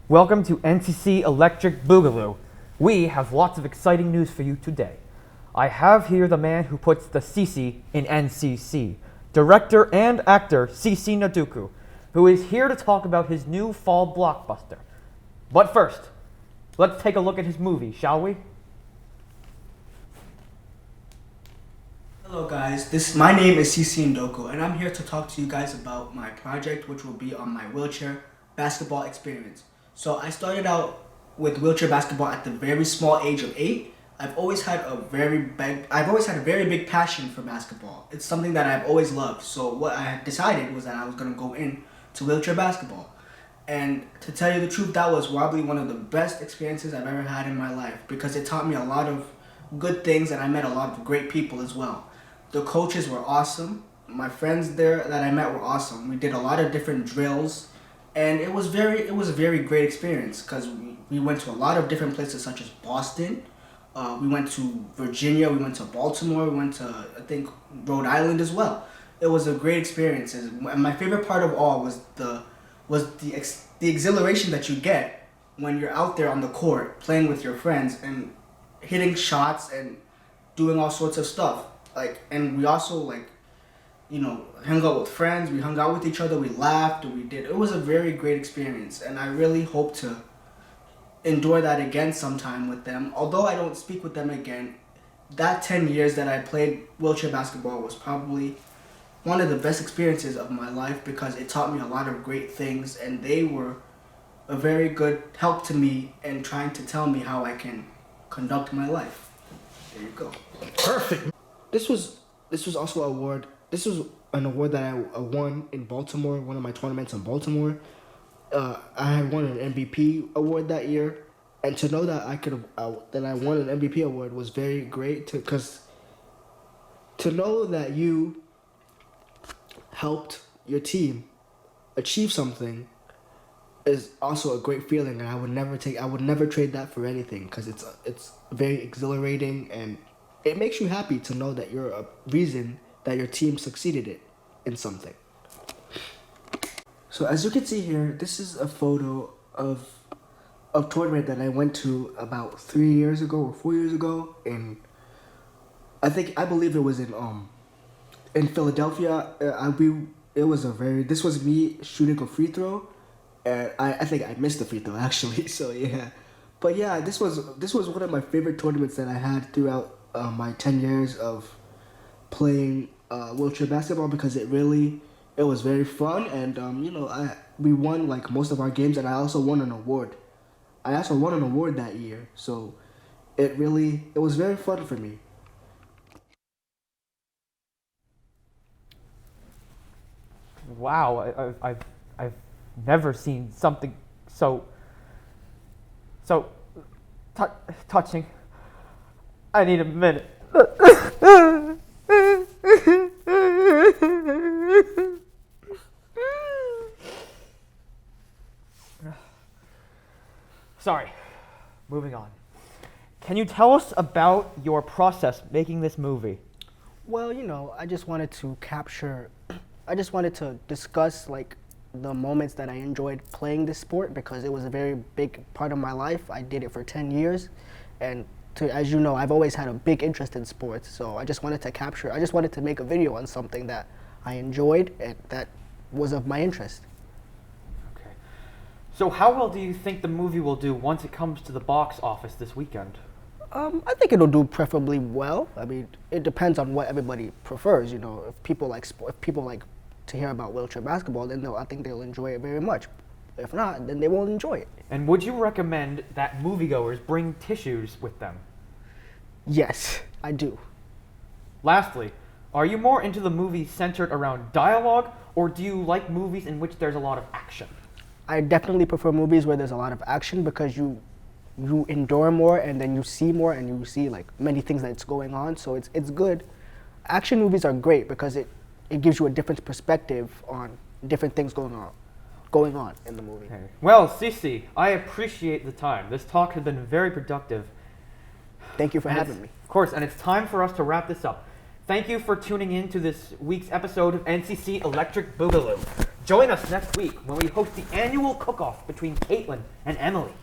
Welcome to NCC Electric Boogaloo. We have lots of exciting news for you today. I have here the man who puts the CC in NCC, director and actor CC Naduku, who is here to talk about his new fall blockbuster. But first, let's take a look at his movie, shall we? Hello guys, my name is CC Ndoku and I'm here to talk to you guys about my project, which will be on my wheelchair basketball experience. So I started out with wheelchair basketball at the very small age of 8. I've always had a very big passion for basketball. It's something that I've always loved. So what I had decided was that I was going to go into wheelchair basketball. And to tell you the truth, that was probably one of the best experiences I've ever had in my life because it taught me a lot of good things and I met a lot of great people as well. The coaches were awesome. My friends there that I met were awesome. We did a lot of different drills. And it was a very great experience because we went to a lot of different places such as Boston. We went to Virginia. We went to Baltimore. We went to, I think, Rhode Island as well. It was a great experience. And my favorite part of all was the exhilaration that you get when you're out there on the court playing with your friends and hitting shots and doing all sorts of stuff. And we also hung out with friends, we hung out with each other, we laughed, it was a very great experience, and I really hope to endure that again sometime with them. Although I don't speak with them again, that 10 years that I played wheelchair basketball was probably one of the best experiences of my life because it taught me a lot of great things, and they were a very good help to me in trying to tell me how I can conduct my life. There you go. Perfect. This was also an award. This was an award that I won in Baltimore, one of my tournaments in Baltimore. I had won an MVP award that year, and to know that I won an MVP award was very great. Because to know that you helped your team achieve something is also a great feeling, and I would never trade that for anything because it's very exhilarating and it makes you happy to know that you're a reason that your team succeeded in something. So as you can see here, this is a photo of a tournament that I went to about 3 years ago or 4 years ago I believe it was in Philadelphia. This was me shooting a free throw, and I think I missed the free throw actually. So yeah, but yeah, this was one of my favorite tournaments that I had throughout my 10 years of playing wheelchair basketball because it was very fun, and we won like most of our games, and I also won an award. That year, so it was very fun for me. Wow, I've never seen something so touching. I need a minute. Sorry. Moving on. Can you tell us about your process making this movie? Well, I just wanted to discuss the moments that I enjoyed playing this sport because it was a very big part of my life. I did it for 10 years, and as you know, I've always had a big interest in sports, so I just wanted to make a video on something that I enjoyed and that was of my interest. Okay. So how well do you think the movie will do once it comes to the box office this weekend? I think it'll do preferably well. I mean, it depends on what everybody prefers, If people like to hear about wheelchair basketball, then I think they'll enjoy it very much. If not, then they won't enjoy it. And would you recommend that moviegoers bring tissues with them? Yes, I do. Lastly, are you more into the movies centered around dialogue, or do you like movies in which there's a lot of action? I definitely prefer movies where there's a lot of action because you endure more and then you see more and you see many things that's going on, so it's good. Action movies are great because it gives you a different perspective on different things going on in the movie. Okay. Well, Cici, I appreciate the time. This talk has been very productive. Thank you for having me. Of course, and it's time for us to wrap this up. Thank you for tuning in to this week's episode of NCC Electric Boogaloo. Join us next week when we host the annual cook-off between Caitlin and Emily.